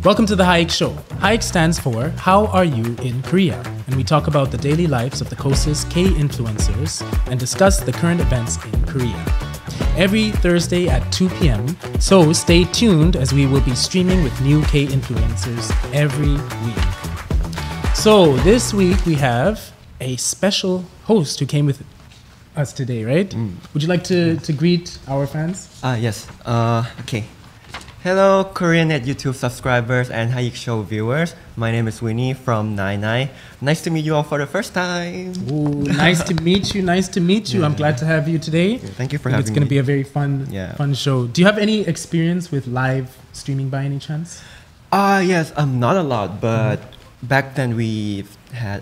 Welcome to the HAYIK Show. HAYIK stands for How Are You in Korea? And we talk about the daily lives of the KOCIS K-influencers and discuss the current events in Korea. Every Thursday at 2 p.m. So stay tuned as we will be streaming with new K-influencers every week. So this week we have a special host who came with us today, right? Would you like to greet our fans? Yes. Okay. Hello, Koreanet YouTube subscribers and HAYIK Show viewers. My name is Winnie from 99. Nice to meet you all for the first time. Ooh, nice to meet you. Nice to meet you. I'm glad to have you today. Thank you for having me. It's going to be a very fun show. Do you have any experience with live streaming by any chance? Yes. Not a lot, but back then we had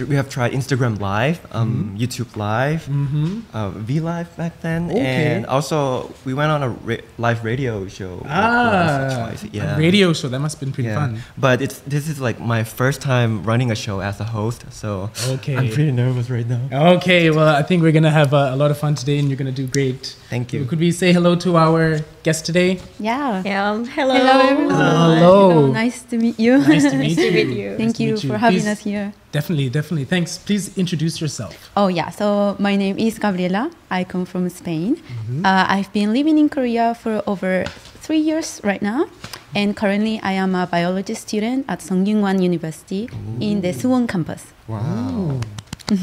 we have tried Instagram Live, YouTube Live, V Live back then, and also we went on a live radio show. Twice. A radio show, that must have been pretty fun. But this is like my first time running a show as a host, so I'm pretty nervous right now. Okay, well I think we're gonna have a lot of fun today, and you're gonna do great. Thank you. Could we say hello to our guest today? Yeah. Hello. Hello, everyone. Hello. Nice to meet you. Nice to meet you. Thank you for having us here. Definitely. Thanks. Please introduce yourself. Oh, yeah. So my name is Gabriela. I come from Spain. I've been living in Korea for over 3 years right now. And currently I am a biology student at Seongyungwan University in the Suwon campus. Wow.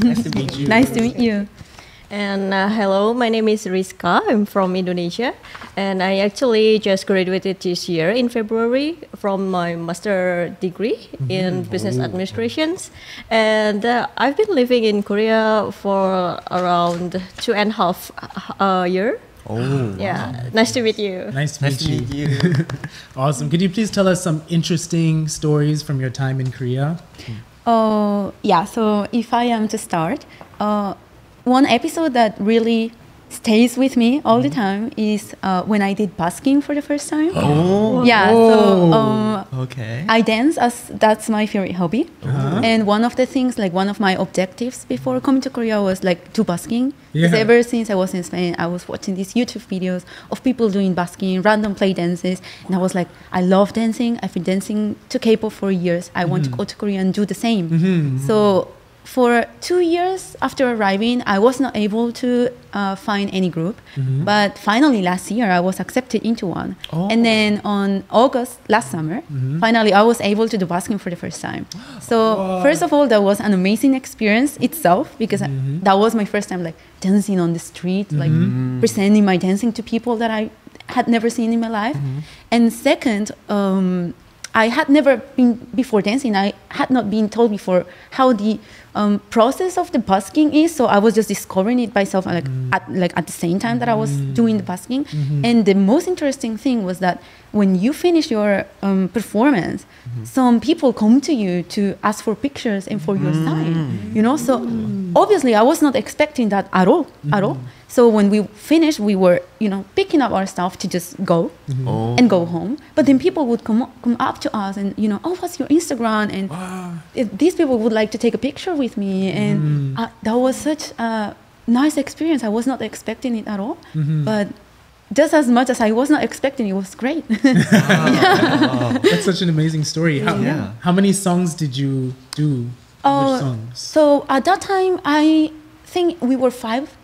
Nice to meet you. Nice to meet you. And hello, my name is Rizka. I'm from Indonesia. And I actually just graduated this year in February from my master degree in business administrations. And I've been living in Korea for around 2.5 years. Oh, yeah. Nice to meet you. Nice to meet you. Awesome. Could you please tell us some interesting stories from your time in Korea? Yeah. So if I am to start, one episode that really stays with me all the time is when I did busking for the first time. Oh. Yeah, so I dance as that's my favorite hobby. And one of the things, like one of my objectives before coming to Korea was like do busking. Because ever since I was in Spain, I was watching these YouTube videos of people doing busking, random play dances. And I was like, I love dancing. I've been dancing to K-pop for years. I want to go to Korea and do the same. So for 2 years after arriving, I was not able to find any group. But finally last year, I was accepted into one. And then on August last summer, finally I was able to do busking for the first time. So first of all, that was an amazing experience itself, because that was my first time like dancing on the street, like presenting my dancing to people that I had never seen in my life. And second, I had never been before dancing. I had not been told before how the process of the busking is. So I was just discovering it myself, at the same time that I was doing the busking. And the most interesting thing was that when you finish your performance, some people come to you to ask for pictures and for your sign. You know, so obviously I was not expecting that at all. So when we finished, we were, picking up our stuff to just go and go home. But then people would come up to us and, oh, what's your Instagram? And these people would like to take a picture with me. And that was such a nice experience. I was not expecting it at all. But just as much as I was not expecting, it was great. That's such an amazing story. How many songs did you do? Which songs? So at that time, I think we were five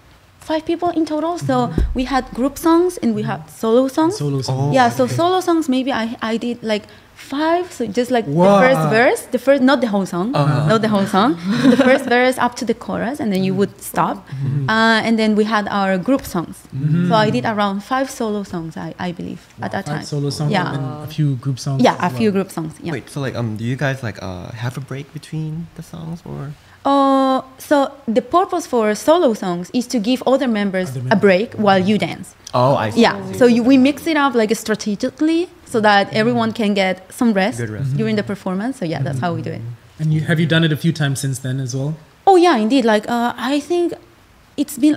people in total. So we had group songs and we had solo songs. So solo songs, maybe I did like 5. So just like the first verse, not the whole song, not the whole song. So the first verse up to the chorus, and then you would stop. And then we had our group songs. So I did around 5 solo songs, I believe, at that time. 5 solo songs and a few group songs. Yeah, a few group songs. Yeah. Wait, so like, do you guys like have a break between the songs or? So the purpose for solo songs is to give other members a break while you dance. Oh, I see. Yeah, so we mix it up like strategically so that everyone can get some rest during the performance. So yeah, that's how we do it. And have you done it a few times since then as well? Oh yeah, indeed. Like I think it's been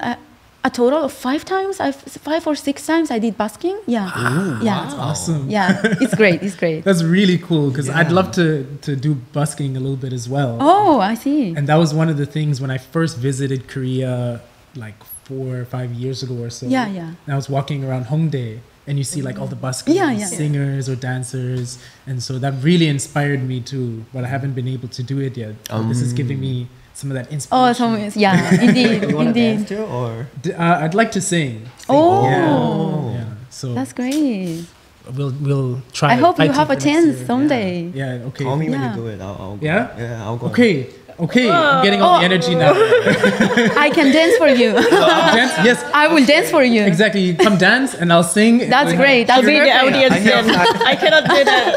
a total of 5 times. 5 or 6 times I did busking. Yeah. Ooh, yeah. That's awesome. Yeah, it's great. It's great. That's really cool, because I'd love to do busking a little bit as well. Oh, I see. And that was one of the things when I first visited Korea, like 4 or 5 years ago or so. Yeah. And I was walking around Hongdae, and you see like all the busking Yeah. singers or dancers, and so that really inspired me too. But I haven't been able to do it yet. This is giving me some of that inspiration. Oh, indeed, You want to dance indeed. too, or? I'd like to sing. Oh, Yeah. So that's great. we'll try. I hope you fighting have a for next chance year. someday. Yeah. Okay. Call me when Yeah. you do it. I'll go. Yeah? Yeah, I'll go. Okay. I'm getting all the energy now. I can dance for you. Dance? Yes. I will dance for you. Exactly. You come dance and I'll sing. That's great. That's I'll be the perfect. audience then. I cannot do that.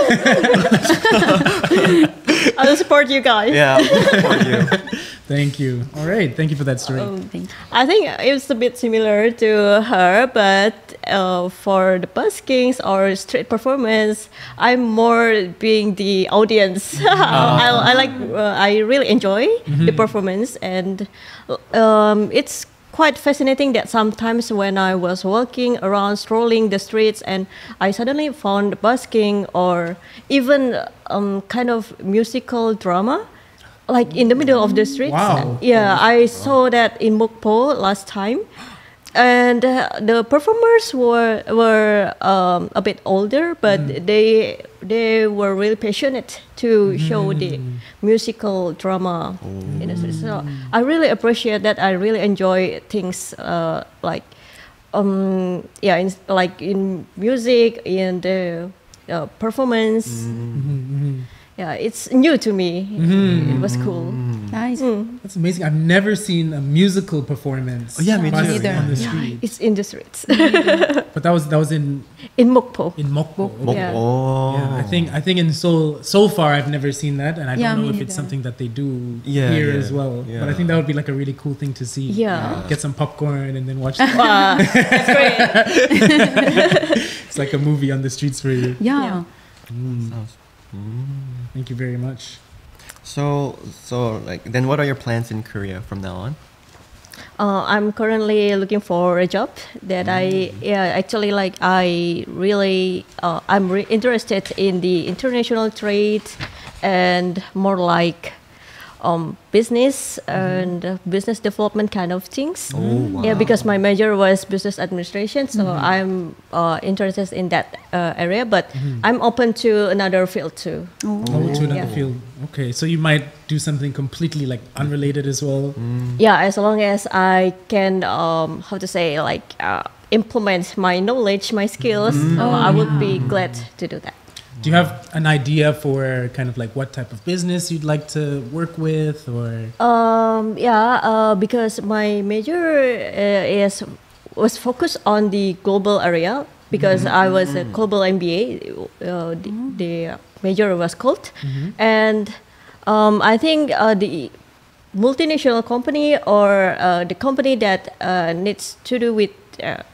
I'll support you guys. Yeah, I'll support you. Thank you. All right. Thank you for that story. Oh, thank you. I think it's a bit similar to her, but for the buskings or street performance, I'm more being the audience. I really enjoy the performance, and it's quite fascinating that sometimes when I was walking around, strolling the streets, and I suddenly found busking or even kind of musical drama, like in the middle of the streets. Wow. Yeah, I saw that in Mokpo last time, and the performers were a bit older, but they were really passionate to show the musical drama in the streets. So I really appreciate that. I really enjoy things like in music, in the performance. Yeah, it's new to me. It was cool. Nice. That's amazing. I've never seen a musical performance. Oh, yeah, me busking too. on the Yeah. street. It's in the streets But that was in Mokpo. Mokpo. Yeah. Oh. Yeah, I think in Seoul so far I've never seen that, and I Yeah, don't know me if it's neither. something that they do Yeah, here yeah, as well. yeah. But I think that would be like a really cool thing to see. Yeah. Get some popcorn and then watch. Wow, that's great. It's like a movie on the streets for you. Yeah. Sounds- Thank you very much. So like, then what are your plans in Korea from now on? I'm currently looking for a job that I'm interested in the international trade and more like business and business development kind of things. Oh, wow. Yeah, because my major was business administration, so I'm interested in that area, but I'm open to another field too. Oh, to another Yeah. field. Okay, so you might do something completely like unrelated as well. Yeah, as long as I can, implement my knowledge, my skills, I would be glad to do that. Do you have an idea for kind of like what type of business you'd like to work with, or? Because my major was focused on the global area because I was a global MBA. The major was called, and I think the multinational company or the company that needs to do with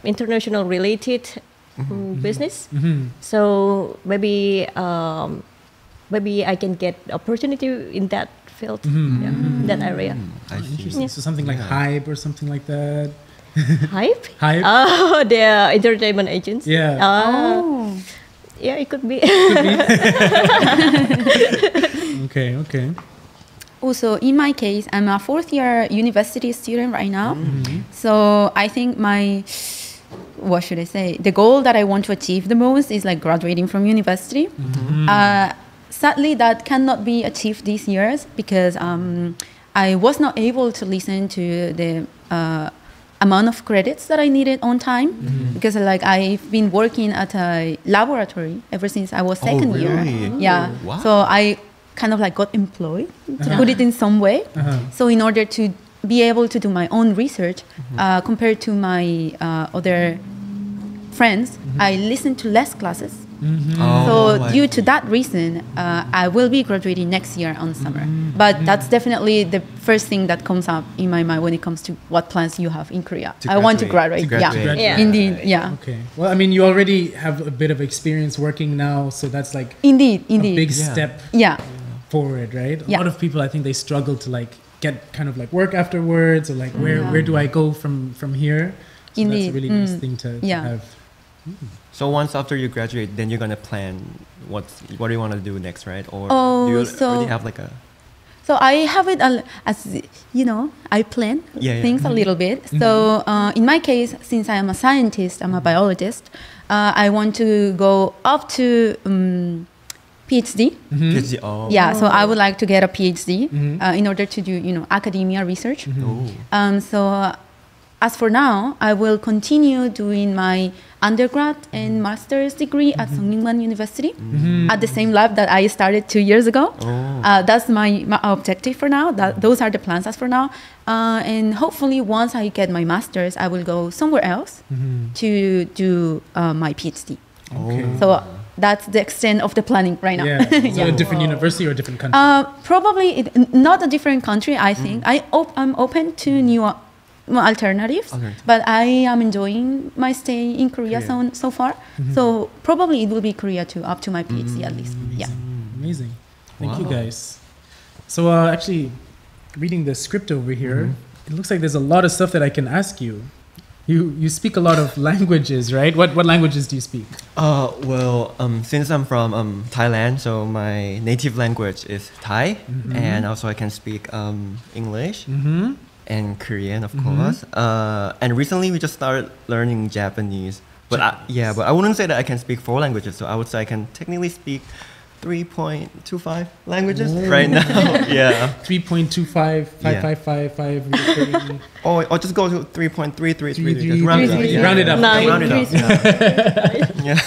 international related business. So maybe I can get opportunity in that field, that area. I see. Interesting. So something like Hype or something like that. Hype? Hype. Oh, they're entertainment agents. Yeah. Oh. Yeah, it could be. Okay. Also, in my case, I'm a fourth year university student right now. So I think what should I say? The goal that I want to achieve the most is like graduating from university. Sadly, that cannot be achieved these years because I was not able to listen to the amount of credits that I needed on time because like I've been working at a laboratory ever since I was second year. really? Yeah. Wow. So I kind of like got employed to put it in some way. So in order to be able to do my own research compared to my other friends, I listened to less classes. So due to that reason, I will be graduating next year on summer. But that's definitely the first thing that comes up in my mind when it comes to what plans you have in Korea. I want to graduate. Yeah. Indeed. Yeah. Okay. Well, I mean, you already have a bit of experience working now, so that's like Indeed. a big step Yeah. forward, right? A Yeah. lot of people, I think, they struggle to like get kind of like work afterwards, or like where do I go from here? So that's a Indeed. really nice thing to have. So once after you graduate, then you're gonna plan what do you want to do next, right? Or Oh, do you so- already have like a So I have it as you know, I plan things a little bit. So in my case, since I am a scientist, I'm a biologist, I want to go up to PhD. PhD, oh. Yeah, so I would like to get a PhD in order to do, you know, academia research. So as for now, I will continue doing my undergrad and master's degree at Sungnyungan University at the same lab that I started 2 years ago. That's my objective for now. Those are the plans as for now. And hopefully once I get my master's, I will go somewhere else to do my PhD. Okay. So that's the extent of the planning right now. Yeah. So a different university or a different country? Probably not a different country, I think. I'm open to new alternatives, but I am enjoying my stay in Korea so far. So probably it will be Korea too, up to my PhD at least. Yeah. Amazing. Thank you guys. So actually, reading the script over here, it looks like there's a lot of stuff that I can ask you. You speak a lot of languages, right? What languages do you speak? Well, since I'm from Thailand, so my native language is Thai, and also I can speak English and Korean, of course. And recently we just started learning Japanese. But I wouldn't say that I can speak 4 languages. So I would say I can technically speak 3.25 languages right now. Yeah. 3.25, 555, or just go to 3.333. Just round it up. Round it up. Round it up. Yeah.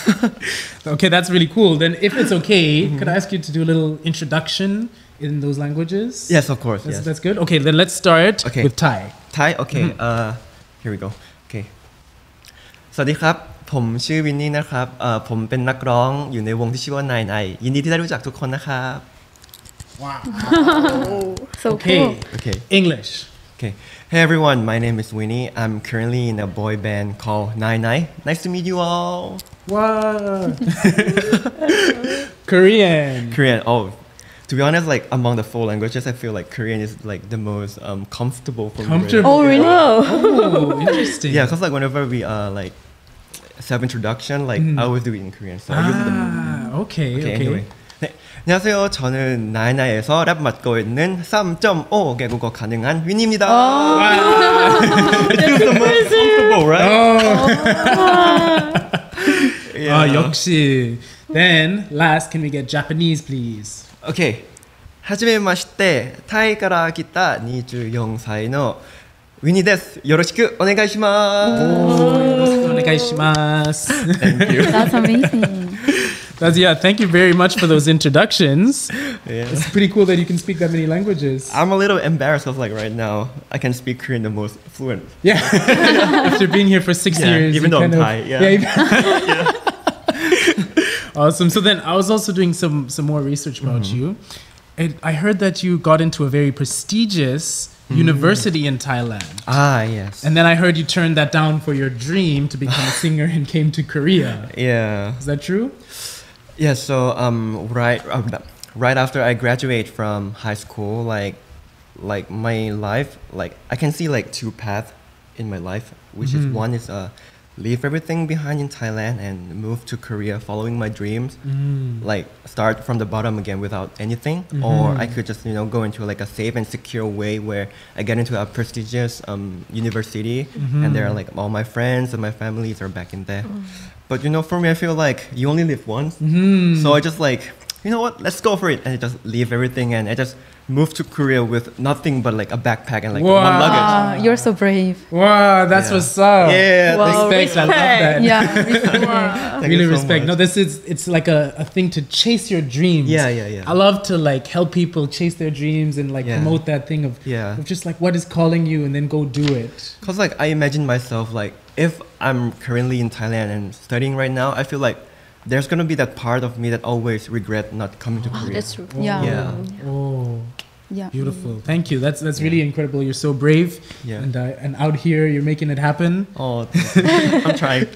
Okay, that's really cool. Then if it's okay, could I ask you to do a little introduction in those languages? Yes, of course. That's good. Okay, then let's start with Thai. Thai? Okay. Here we go. Okay. สวัสดีครับ ผมชื่อวินนี่นะครับ ผมเป็นนักร้องอยู่ในวงที่ชื่อว่านายนายยินดีที่ได้รู้จักทุกคนนะครับ Wow. So Okay. cool. Okay. English. Okay. Hey everyone, my name is Winnie. I'm currently in a boy band called Nine Nine. Nice to meet you all. Wow. Korean. Korean. Oh, to be honest, like among the 4 languages, I feel like Korean is like the most comfortable for me. Comfortable. Oh, really? Oh, interesting. Yeah, because like whenever we like self-introduction, like I always do it in Korean. So I use the Okay. Anyway. 네, 안녕하세요. 저는 나이나이에서 랩 맡고 있는 3.5 개국어 가능한 윈입니다. It's the most comfortable, right? 역시. Then last, can we get Japanese, please? Okay. はじめまして、タイから来た24歳のウィニーです。よろしくお願いします。お願いします。Thank you. That's amazing. Thank you very much for those introductions. Yeah. It's pretty cool that you can speak that many languages. I'm a little embarrassed because like right now I can speak Korean the most fluent. Yeah. After being here for 6 years. Even though I'm Thai. Awesome. So then I was also doing some more research about you. And I heard that you got into a very prestigious university in Thailand. Yes. And then I heard you turned that down for your dream to become a singer and came to Korea. Yeah. Is that true? Yeah, so right after I graduate from high school, like my life, like I can see like 2 paths in my life, which is one is leave everything behind in Thailand and move to Korea following my dreams, like start from the bottom again without anything, or I could just go into like a safe and secure way where I get into a prestigious university and there are like all my friends and my families are back in there. But for me, I feel like you only live once, so I just like, you know what, let's go for it, and I just leave everything and I just moved to Korea with nothing but like a backpack and like 1 luggage. You're so brave. Wow, that's what's up. Yeah, wow, respect. I love that. Yeah, respect. Really so respect. much. No, it's like a thing to chase your dreams. Yeah. I love to like help people chase their dreams and like promote that thing of just like what is calling you and then go do it. Cause like I imagine myself like if I'm currently in Thailand and studying right now, I feel like there's gonna be that part of me that always regret not coming to Korea. That's true. Yeah. Oh. Yeah. Beautiful. Thank you. That's really incredible. You're so brave. Yeah. And out here you're making it happen. Oh, thank you. I'm trying.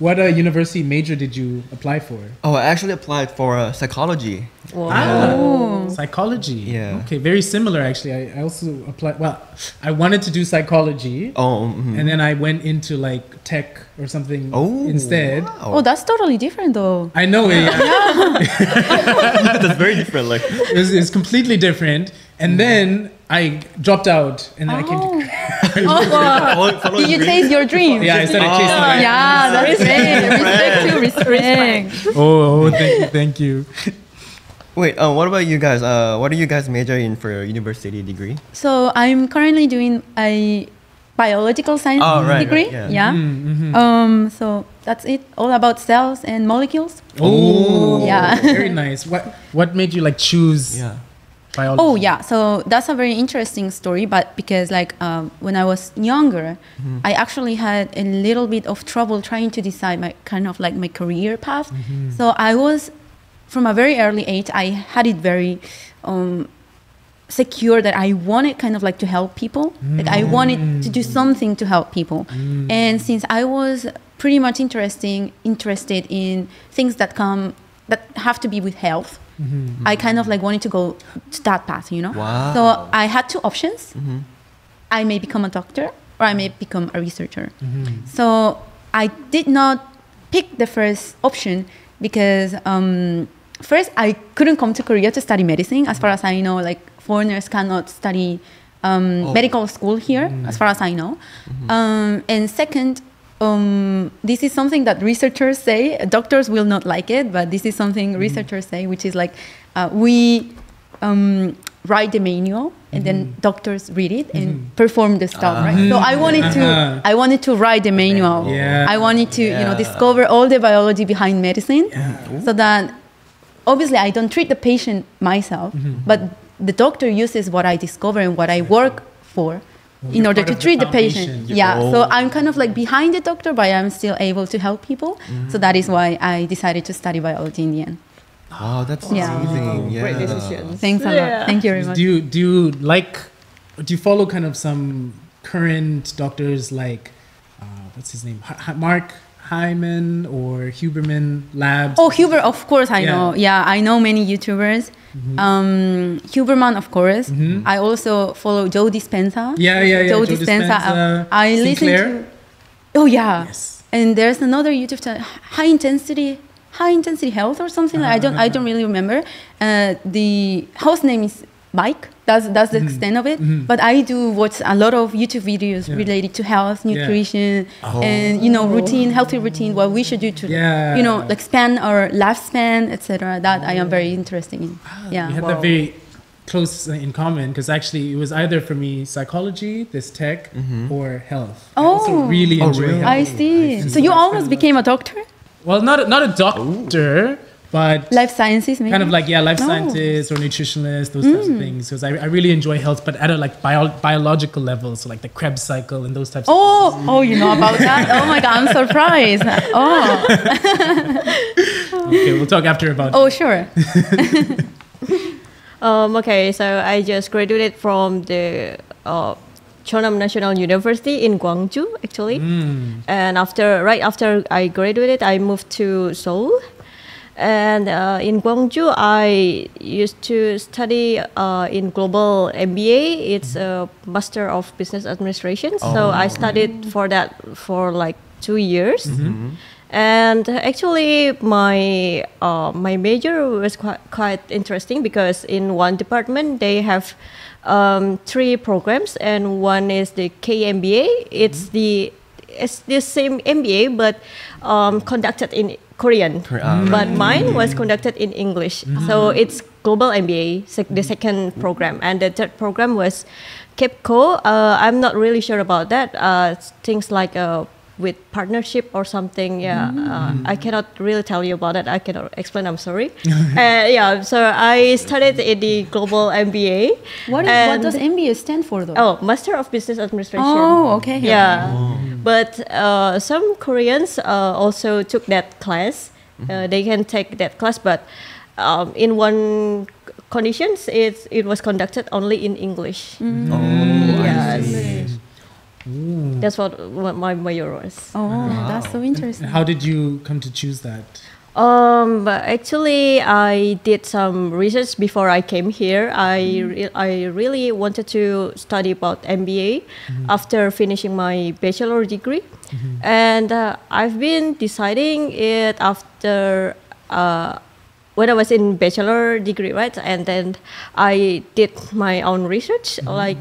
What university major did you apply for? Oh, I actually applied for psychology. Ah, psychology. Yeah. Okay, very similar actually. I also applied. Well, I wanted to do psychology. Oh. And then I went into like tech or something Oh, instead. wow. Oh, that's totally different though. I know it. Yeah. That's very different. Like, It's completely different. And then I dropped out, and then I came to. Did you chase your dreams? Yeah, I started chasing. my Yeah, that's great. Respect. Oh, thank you. wait, what about you guys? What do you guys major in for your university degree? So I'm currently doing a biological science degree. Right, Yeah. So that's it. All about cells and molecules. Oh, Yeah. Very nice. What made you like choose biology? Oh yeah, so that's a very interesting story. But because like when I was younger, I actually had a little bit of trouble trying to decide my my career path. So I was from a very early age. I had it very secure that I wanted kind of like to help people. Like I wanted to do something to help people. And since I was pretty much interested in things that have to be with health. I kind of like wanted to go to that path, you know? Wow. So I had two options. I may become a doctor or I may become a researcher. So I did not pick the first option because first I couldn't come to Korea to study medicine. As far as I know, like foreigners cannot study medical school here, as far as I know. And second, this is something that researchers say. Doctors will not like it, but this is something researchers say, which is like we write the manual and then doctors read it and perform the stuff, right? So I wanted to write the manual. Yeah. I wanted to discover all the biology behind medicine, so that obviously I don't treat the patient myself, but the doctor uses what I discover and what I work for. In order to treat the patient. So I'm kind of like behind the doctor, but I'm still able to help people. So that is why I decided to study biology in the end. Oh, that's amazing. Yeah. Great decision. Thanks a lot. Thank you very much. Do you follow kind of some current doctors like what's his name? Mark Hyman or Huberman Labs? Oh, Huber, of course I know. Yeah, I know many YouTubers. Huberman, of course. I also follow Joe Dispenza. Joe Dispenza. I listen to. Oh yeah. Yes. And there's another YouTube channel, High Intensity Health or something. I don't really remember. The host name is Mike. That's the extent of it. But I do watch a lot of YouTube videos related to health, nutrition, and routine, healthy routine. What we should do to expand our lifespan, etc. That I am very interested in. Yeah, we had that very close in common because actually it was either for me psychology, this tech, or health. I also really enjoy health. I see. So you almost became a doctor? Well, not a doctor. But life sciences, maybe? Kind of like, life scientists or nutritionist, those types of things. Because I really enjoy health, but at a like biological level. So like the Krebs cycle and those types of things. Oh, you know about that? Oh my God, I'm surprised. Okay, we'll talk after about Oh, sure. Okay, so I just graduated from the Chonam National University in Gwangju, actually. And right after I graduated, I moved to Seoul. And in Gwangju, I used to study in global MBA. It's a Master of Business Administration. So I studied for that for like 2 years. And actually, my major was quite interesting because in one department they have 3 programs, and one is the KMBA. It's the same MBA but conducted in Korean, but mine was conducted in English. So it's global MBA, the second program, and the third program was KPOP. I'm not really sure about that. Things like with partnership or something. I cannot really tell you about it. I cannot explain. I'm sorry. So I studied in the global MBA. What does MBA stand for, though? Oh, Master of Business Administration. Oh, okay. But some Koreans also took that class. They can take that class, but in one conditions, it was conducted only in English. That's what my major was. Oh, that's so interesting. How did you come to choose that? But actually, I did some research before I came here. I really wanted to study about MBA after finishing my bachelor degree, and I've been deciding it after when I was in bachelor degree, right? And then I did my own research, like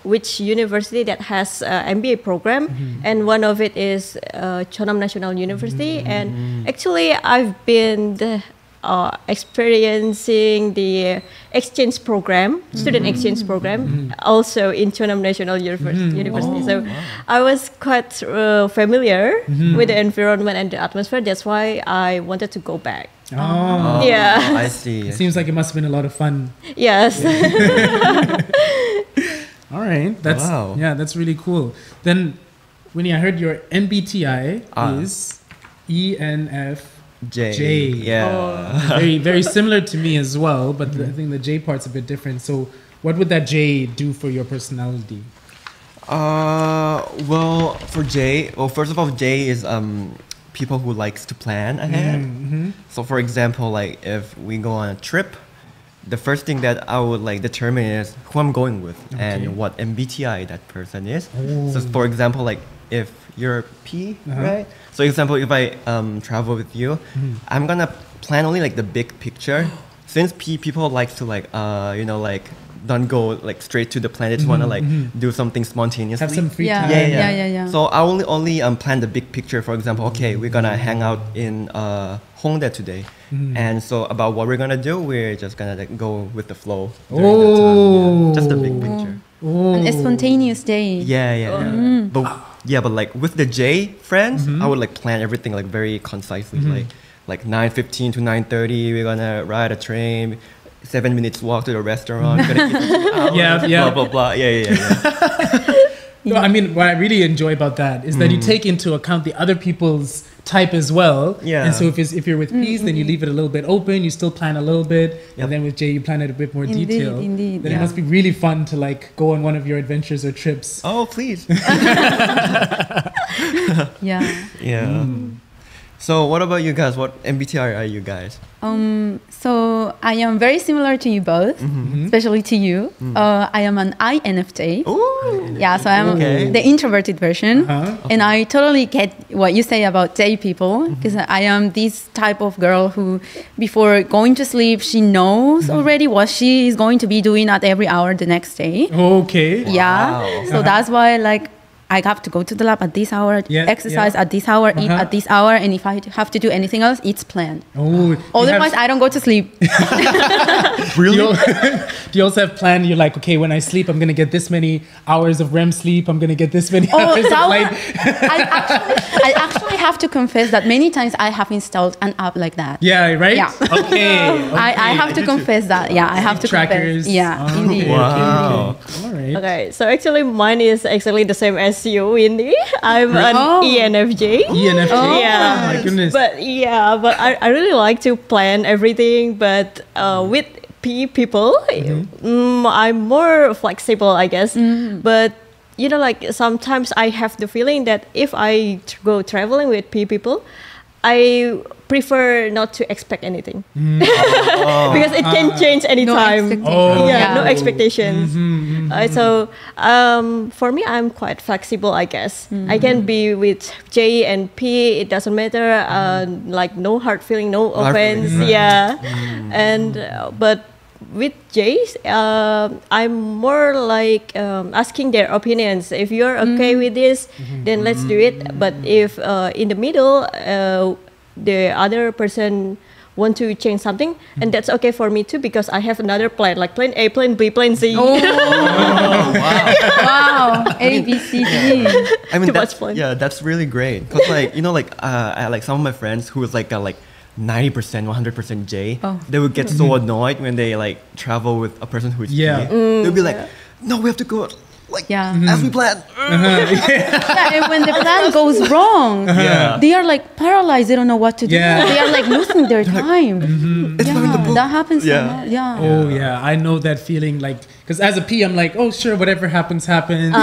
which university that has MBA program, and one of it is Chonam National University. And actually, I've been experiencing the exchange program, student exchange program, also in Chonam National University. So I was quite familiar with the environment and the atmosphere. That's why I wanted to go back. Oh, yeah. I see. It seems like it must have been a lot of fun. Yes. All right, that's really cool. Then, Winnie, I heard your MBTI is ENFJ. Yeah. Very, very similar to me as well, but I think the J part's a bit different. So, what would that J do for your personality? Well, for J, first of all, J is people who likes to plan ahead. So, for example, like if we go on a trip, the first thing that I would like determine is who I'm going with and what MBTI that person is. So, for example, like if you're P, right? So, example, if I travel with you, I'm gonna plan only like the big picture. Since P people like to like like don't go like straight to the plan. They just wanna like do something spontaneously. Have some free time. Yeah. So I only plan the big picture. For example, okay, we're gonna hang out in Hongdae today, and so about what we're gonna do, we're just gonna like go with the flow. Just the big picture. A spontaneous day. Yeah. But like with the J friends, I would like plan everything like very concisely. Like 9:15 to 9:30, we're gonna ride a train. 7 minutes walk to the restaurant. Gonna eat blah blah blah. Yeah. No, I mean, what I really enjoy about that is that you take into account the other people's type as well. Yeah. And so if you're with P's, then you leave it a little bit open. You still plan a little bit, and then with J, you plan it a bit more detailed. Indeed. Then it must be really fun to like go on one of your adventures or trips. Oh, please. Yeah. So what about you guys? What MBTI are you guys? So I am very similar to you both, especially to you. I am an INFJ. Ooh. Yeah, so I'm the introverted version. And I totally get what you say about J people, because I am this type of girl who, before going to sleep, she knows already what she is going to be doing at every hour the next day. Okay. Yeah. So that's why like I have to go to the lab at this hour, exercise at this hour, eat at this hour, and if I have to do anything else, it's planned. Oh, otherwise, I don't go to sleep. Really? Do you also have planned? You're like, okay, when I sleep, I'm gonna get this many hours of REM sleep. I'm gonna get this many hours of light. I actually have to confess that many times I have installed an app like that. Yeah, right? Yeah. Okay. I have to confess that. Yeah, I have to trackers. confess. Yeah, indeed. Wow. Okay. All right. Okay, so actually mine is exactly the same as you, Winnie. I'm an ENFJ. ENFJ? Yeah. Oh my goodness. But I really like to plan everything, but with P people, I'm more flexible, I guess. But you know, like sometimes I have the feeling that if I go traveling with P people, I prefer not to expect anything because it can change anytime. No expectations. So for me, I'm quite flexible, I guess. I can be with J and P. It doesn't matter. Like no hard feeling, no offense. And but with J's, I'm more like asking their opinions. If you're okay with this, then let's do it. But if in the middle, the other person want to change something, and that's okay for me too, because I have another plan, like plan A, plan B, plan C. Wow, A, B, C, D. I mean, Too much fun. Yeah, that's really great. Cause like I like some of my friends who is like 90%, 100% J. They would get so annoyed when they like travel with a person who's P. They'll be like, no, we have to go like Yeah. as we planned. Yeah, and when the plan goes wrong, Yeah. they are like paralyzed. They don't know what to do. Yeah. They are like losing their time. It's not in the book. That happens. Yeah. So much. Yeah. Oh yeah, I know that feeling. Like, because as a P, I'm like, oh sure, whatever happens, happens.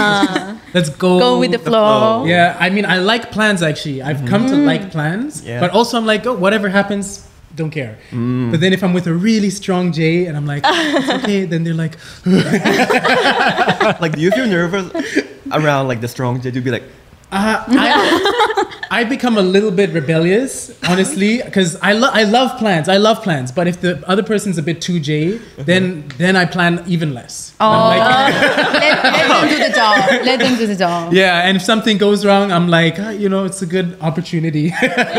Let's go. Go with the flow. Yeah, I mean, I like plans actually. I've come to like plans, Yeah. but also I'm like, oh, whatever happens, don't care. But then if I'm with a really strong J and I'm like, it's okay, then they're like, Like, do you feel nervous around like the strong J? To be like, I become a little bit rebellious, honestly, because I love plans. I love plans, but if the other person's a bit too J, then I plan even less. Oh, I'm like, let them do the job. Let them do the job. yeah, and if something goes wrong, I'm like, it's a good opportunity.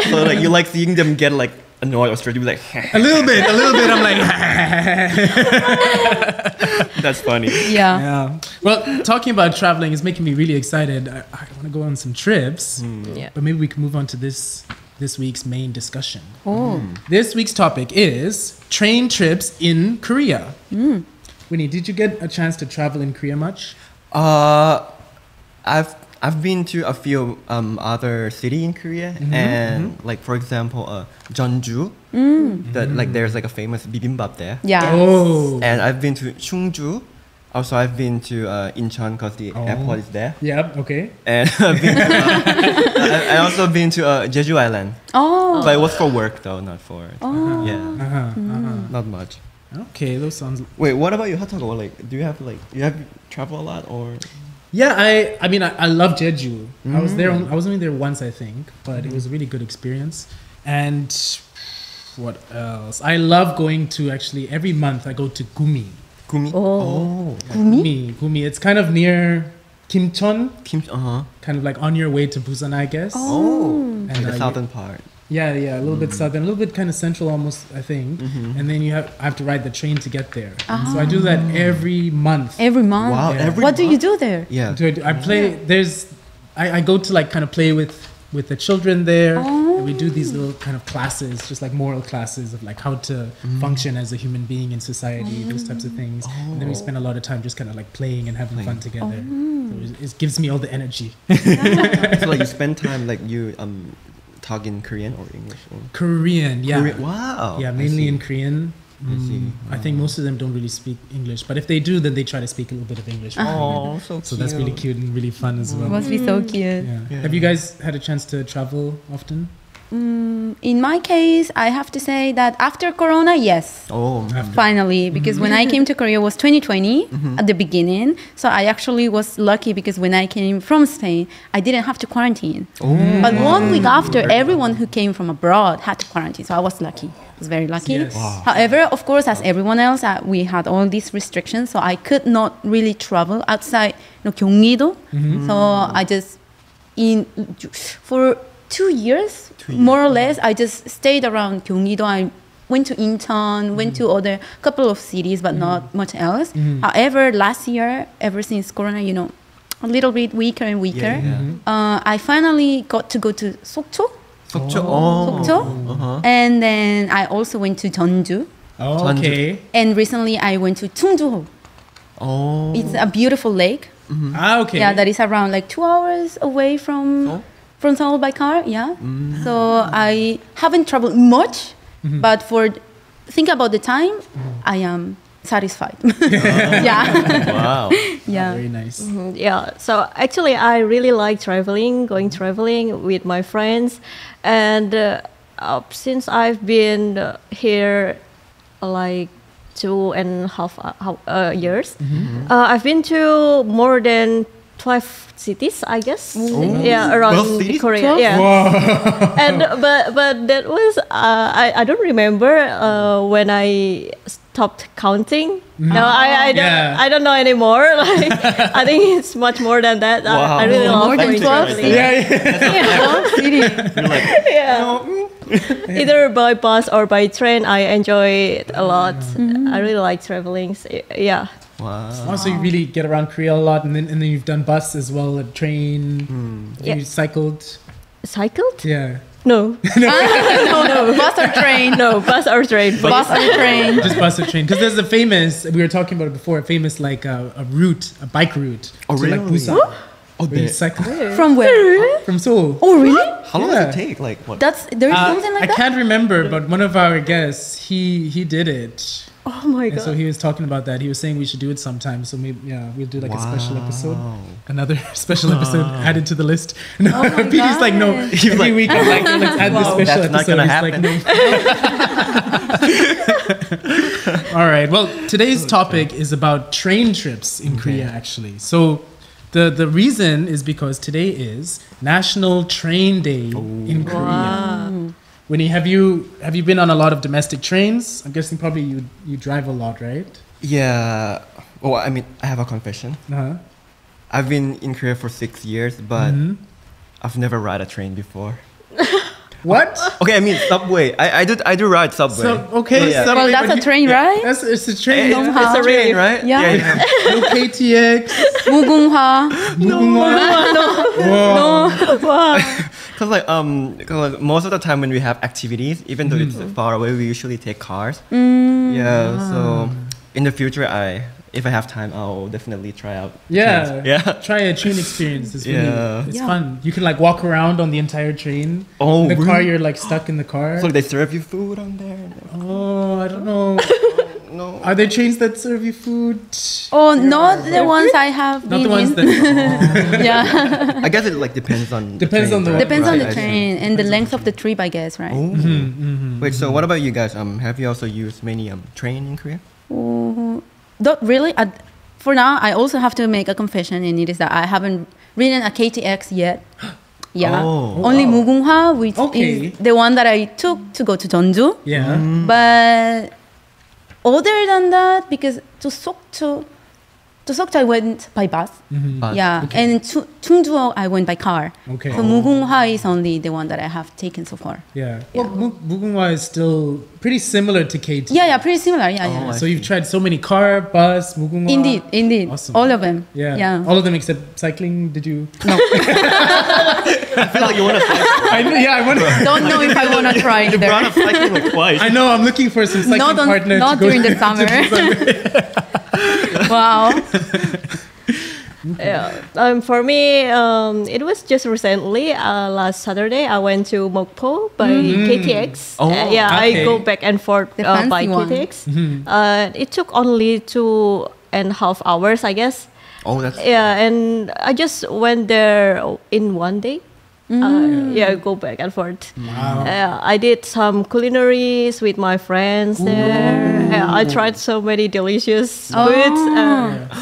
so like you like seeing them get like annoyed or stressed. You be like, a little bit. I'm like, that's funny. Yeah. yeah. Well, talking about traveling is making me really excited. I want to go on some trips, Yeah. but maybe we can move on to this week's main discussion. Oh. This week's topic is train trips in Korea. Winnie, did you get a chance to travel in Korea much? I've been to a few other city in Korea, and like for example, Jeonju. That like there's like a famous bibimbap there. Yeah. Oh. And I've been to Chungju. Also, I've been to Incheon because the airport is there. Yep. Okay. And I've been I also been to Jeju Island. Oh. But it was for work though, not for yeah, not much. Okay. Those sounds. Wait, what about you, Hatago? Like, do you have travel a lot or? Yeah. I mean, I love Jeju. I was there. I was only there once, I think, but it was a really good experience. And what else? I love going to actually every month. I go to Gumi. Gumi? Oh. Gumi. It's kind of near Kimcheon, Kim. kind of like on your way to Busan, I guess. Oh. And Like the southern part. Yeah, a little bit southern, a little bit kind of central almost, I think. And then I have to ride the train to get there. So I do that every month. Every month. Wow, Yeah. every What do you month? do there? Yeah. I play. I go to like kind of play with the children there. And we do these little kind of classes, just like moral classes of like how to function as a human being in society, those types of things. And then we spend a lot of time just kind of like playing and having fun together. So it gives me all the energy. So like you spend time like you talk in Korean or English or Korean, yeah. Korean? Wow. Yeah, I mainly see. in Korean. I see. I think most of them don't really speak English, but if they do, then they try to speak a little bit of English. with me. Oh, so cute. So that's really cute and really fun as It well. must be so cute. Yeah. Yeah. Have you guys had a chance to travel often? In my case, I have to say that after Corona, yes. Oh. Finally, because when I came to Korea was 2020 at the beginning. So I actually was lucky because when I came from Spain, I didn't have to quarantine. But 1 week after, everyone who came from abroad had to quarantine. So I was lucky. I was very lucky. Yes. Wow. However, of course, as everyone else, we had all these restrictions. So I could not really travel outside Gyeonggi-do. So I just, for 2 years, more or less, I just stayed around Gyeonggi-do. I went to Incheon, went to other couple of cities, but not much else. However, last year, ever since Corona, a little bit weaker and weaker, I finally got to go to Sokcho. Sokcho. Oh. Sokcho. And then I also went to Jeonju. Oh, okay. And recently I went to Chungju. Oh. It's a beautiful lake. Okay. Yeah, that is around like 2 hours away from Seoul by car. Yeah. So I haven't traveled much, but think about the time, I am satisfied. Yeah. Wow. Yeah. Very nice. Yeah, so actually I really like traveling, going traveling with my friends. And since I've been here like 2.5 years, I've been to more than 12 cities, I guess. Yeah, around 12 cities? Korea. 12? Yeah. And but that was I don't remember when I stopped counting. No, I don't know anymore. Like I think it's much more than that. Wow. I really love More than going 12 traveling. You're like, Yeah. Either by bus or by train, I enjoy it a lot. I really like traveling. So, yeah. wow. Also, you really get around Korea a lot, and then you've done bus as well, a train. Yeah. You cycled. Cycled? Yeah. No. No, bus or train. No, bus or train. Bus or train. Just bus or train. Because there's a famous, we were talking about it before, a famous like a route, a bike route. Oh, to like really? Busan. Oh, Where you there. cycle From where? from Seoul. Oh, really? How long Yeah. does it take? Like what? There's something like I that? can't remember, but one of our guests, he did it. Oh my And god. so he was talking about that. He was saying we should do it sometime. So maybe, yeah, we'll do like a special episode. Another special episode added to the list. No, Oh my PD's like, no. God. Every like, week I'm like, let's add this special That's not episode. gonna He's like, no. All right. Well, today's topic is about train trips in Korea, actually. So the reason is because today is National Train Day in Korea. Wow. Winnie, have you been on a lot of domestic trains? I'm guessing probably you drive a lot, right? Yeah. Oh, I mean, I have a confession. Uh-huh. I've been in Korea for 6 years, but I've never ride a train before. What? Okay, I mean subway. I do ride subway. Okay, Yeah. subway, Well, that's but a train, right? It's a train. It's, Donghwa. it's a train, right? Yeah. No KTX. 무궁화. Cause like most of the time when we have activities, even though it's far away, we usually take cars. Yeah. So in the future, if I have time, I'll definitely try out. Yeah. trains. Yeah. Try a train experience. It's really, Yeah. it's Yeah. fun. You can like walk around on the entire train. Oh, In the car, really? you're like stuck in the car. So they serve you food on there. Oh, I don't know. No. Are there trains that serve you food? Oh, not the ones I have Not been the ones in. that. Yeah. I guess it like depends on. Depends on the- right? Depends on Right, the I see. train and the length of the trip, I guess, right? Oh. Wait. So what about you guys? Have you also used many train in Korea? Oh, not really. For now, I also have to make a confession, and it is that I haven't ridden a KTX yet. Yeah, Oh. only 무궁화, which Okay. is the one that I took to go to tondu. Yeah. But other than that, because to Sokcho I went by bus. Bus. Yeah, Okay. and to Chungju I went by car. Okay. So 무궁화 is only the one that I have taken so far. Yeah. Well, Mugunghwa is still pretty similar to KT. Yeah, pretty similar. Yeah, yeah. I So you've see. tried so many car, bus, Mugunghwa. Indeed, Awesome. all of them. Yeah. All of them except cycling. Did you? I feel like you want to. I know. Yeah, I want to. Don't know if I want to try You brought either. up cycling like twice. I know. I'm looking for some cycling Not partner not to go during the summer. Wow. Yeah. For me, it was just recently. Last Saturday, I went to Mokpo by KTX. Oh, yeah, okay. I go back and forth The by fancy one. KTX. It took only 2.5 hours, I guess. Oh, that's. Yeah, and I just went there in one day. Yeah, go back and forth. Wow. I did some culinaries with my friends there. Yeah, I tried so many delicious foods.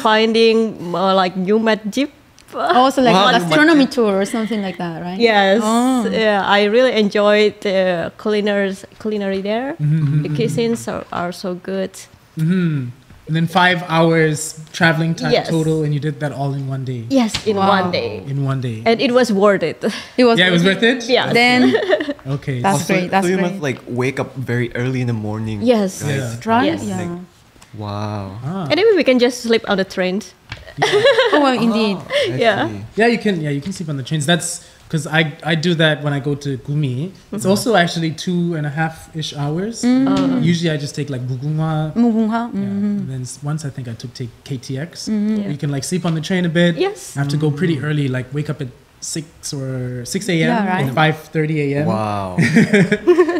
Finding like new jeep. Also like Wow. a gastronomy tour or something like that, right? Yes, Oh. yeah, I really enjoyed the culinary there. The cuisines are so good. And then 5 hours traveling time Yes. total, and you did that all in one day. Yes, in Wow. one day, In one day. and it was worth it. It was. Yeah, it was worth it. Yeah. Then Okay. That's So, great. That's so you great. must like wake up very early in the morning. Yes. guys. Yeah. right. Yes. Yeah. Like, wow. Anyway, we can just sleep on the train. Oh, well, indeed. I Yeah. see. Yeah, you can. Yeah, you can sleep on the trains. That's because I do that when I go to Gumi. It's also actually 2.5-ish hours. Usually I just take like Mugunghwa. 무궁화. And then once I think I took KTX. You can like sleep on the train a bit. Yes. I have to go pretty early, like wake up at 6 a.m. Yeah, right. or 5:30 a.m. Wow.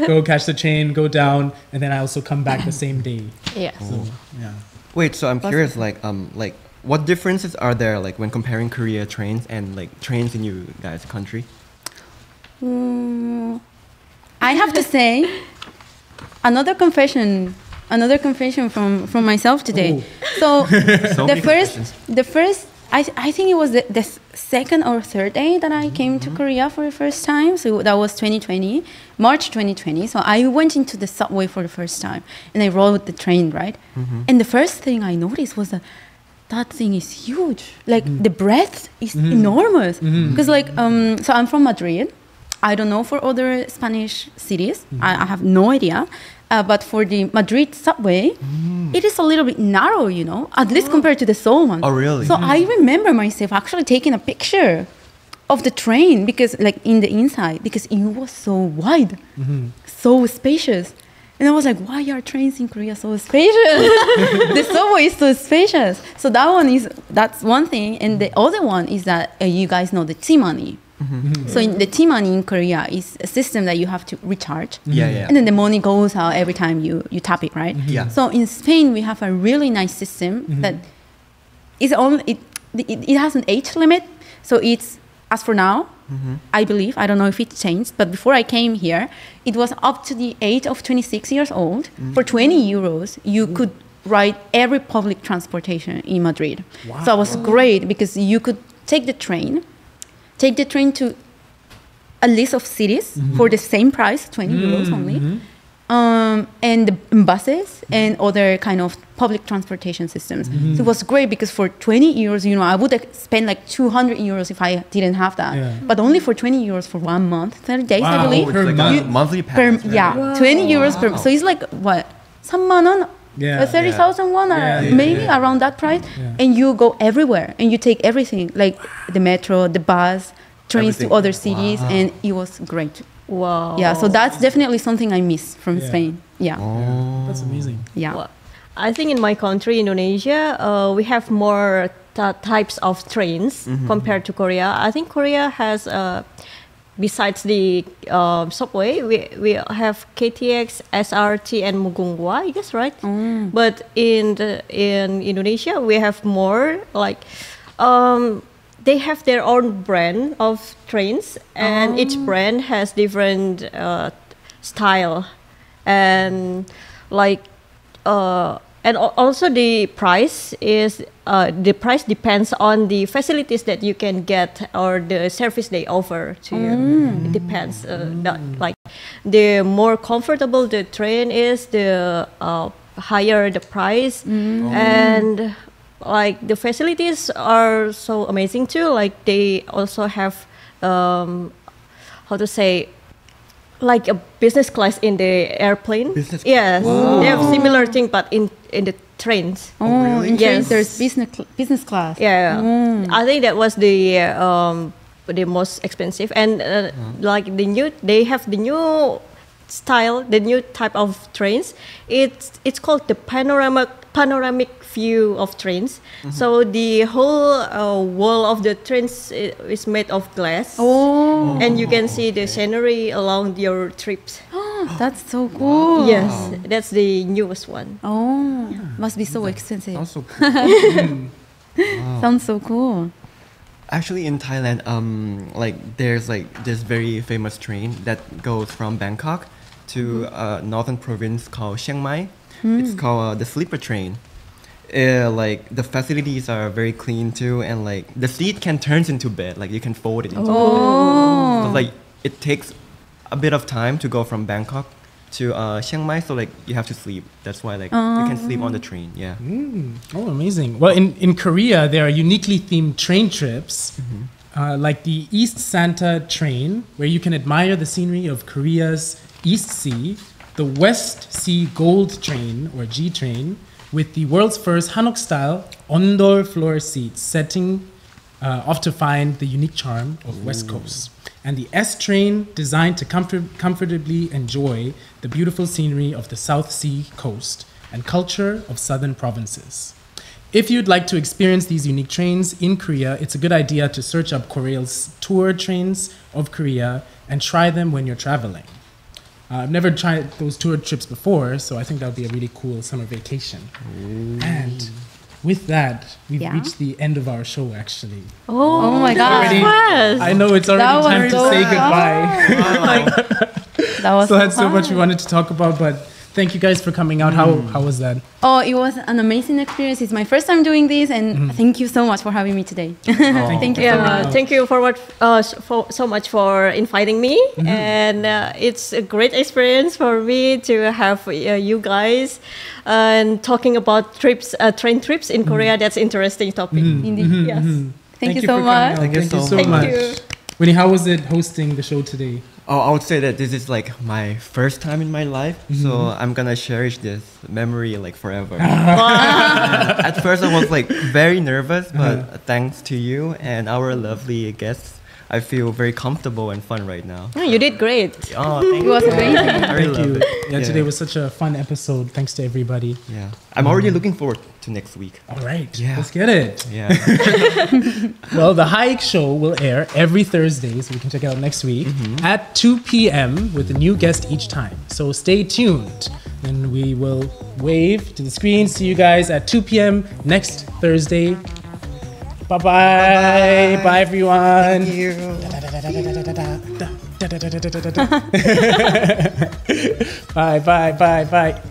Go catch the train, go down, and then I also come back the same day. Yes. So yeah. Wait, so I'm curious, like what differences are there, like when comparing Korea trains and like trains in you guys' country? I have to say, another confession from myself today. So So the many first confessions. I think it was the second or third day that I came to Korea for the first time. So that was 2020, March 2020. So I went into the subway for the first time and I rode the train, right? And the first thing I noticed was that thing is huge. Like the breadth is enormous. Because like, so I'm from Madrid. I don't know for other Spanish cities. I have no idea. But for the Madrid subway, it is a little bit narrow, you know, at least compared to the Seoul one. Oh, really? So I remember myself actually taking a picture of the train, because like in the inside, because it was so wide, so spacious. And I was like, why are trains in Korea so spacious? The subway is so spacious. So that's one thing. And the other one is that you guys know the T-money. So the T-money in Korea is a system that you have to recharge. And then the money goes out every time you tap it, right? So in Spain, we have a really nice system that is it has an age limit. So it's, as for now, I believe, I don't know if it changed, but before I came here, it was up to the age of 26 years old. For 20 euros, you could ride every public transportation in Madrid. Wow. So it was great because you could take the train to a list of cities for the same price, 20 euros only. And the buses and other kind of public transportation systems. So it was great because for 20 euros, I would spend like 200 euros if I didn't have that. But only for 20 euros for 1 month, 30 days, I believe. It's like a monthly pass. Yeah, 20 euros per month. So it's like, what, 3만 원? 30,000 won, maybe around that price. And you go everywhere and you take everything, like the metro, the bus, trains to other cities, and it was great. Wow. Yeah, so that's definitely something I miss from Spain. Yeah. That's amazing. Yeah. Well, I think in my country, Indonesia, we have more types of trains compared to Korea. I think Korea has, besides the subway, we have KTX, SRT, and Mugunghwa, I guess, right? But in Indonesia, we have more like. They have their own brand of trains, and each brand has different style, and like and also the price depends on the facilities that you can get or the service they offer to you. It depends. Like the more comfortable the train is, the higher the price, and like the facilities are so amazing too. Like they also have how to say, like a business class in the airplane. Yes, they have similar thing, but in the trains. Really? In trains there's business class. Yeah, I think that was the most expensive, and like they have the new style, the new type of trains. It's called the panoramic view of trains. So the whole wall of the trains is made of glass, and you can see the scenery along your trips. That's so cool. Yes, that's the newest one. Must be so expensive. Sounds so cool. Sounds so cool. Actually, in Thailand, there's like this very famous train that goes from Bangkok to a northern province called Chiang Mai. It's called the sleeper train. Like the facilities are very clean too, and like the seat can turn into bed. Like you can fold it into bed. So like it takes a bit of time to go from Bangkok to Chiang Mai. So like you have to sleep. That's why like you can sleep on the train. Yeah. Oh, amazing. Well, in Korea there are uniquely themed train trips, like the East Santa train, where you can admire the scenery of Korea's East Sea. The West Sea Gold train, or G train, with the world's first Hanok-style ondol floor seats, setting off to find the unique charm of West Coast. And the S train, designed to comfortably enjoy the beautiful scenery of the South Sea coast and culture of southern provinces. If you'd like to experience these unique trains in Korea, it's a good idea to search up Korea's tour trains of Korea and try them when you're traveling. I've never tried those tour trips before, so I think that would be a really cool summer vacation. And with that, we've reached the end of our show, actually. Oh my God. I know it's already time to say goodbye. That was so had so much we wanted to talk about, but thank you guys for coming out. How was that? Oh, it was an amazing experience. It's my first time doing this, and thank you so much for having me today. Thank you so much. Thank you so much for inviting me, and it's a great experience for me to have you guys and talking about train trips in Korea. That's interesting topic. Indeed. Yes. Thank you so much. Thank you so much. Thank you. Winnie, how was it hosting the show today? Oh, I would say that this is like my first time in my life, so I'm gonna cherish this memory like forever. At first I was like very nervous, but thanks to you and our lovely guests, I feel very comfortable and fun right now. Oh, you did great. Oh, thank It was you. amazing. I really Thank you. love it. Yeah, today was such a fun episode. Thanks to everybody. Yeah, I'm already looking forward to next week. All right, Yeah. let's get it. Yeah. Well, the HAYIK Show will air every Thursday, so you can check it out next week at 2 p.m. with a new guest each time. So stay tuned, and we will wave to the screen. See you guys at 2 p.m. next Thursday. Bye-bye. Bye, everyone. Thank you. Bye, bye, bye, bye.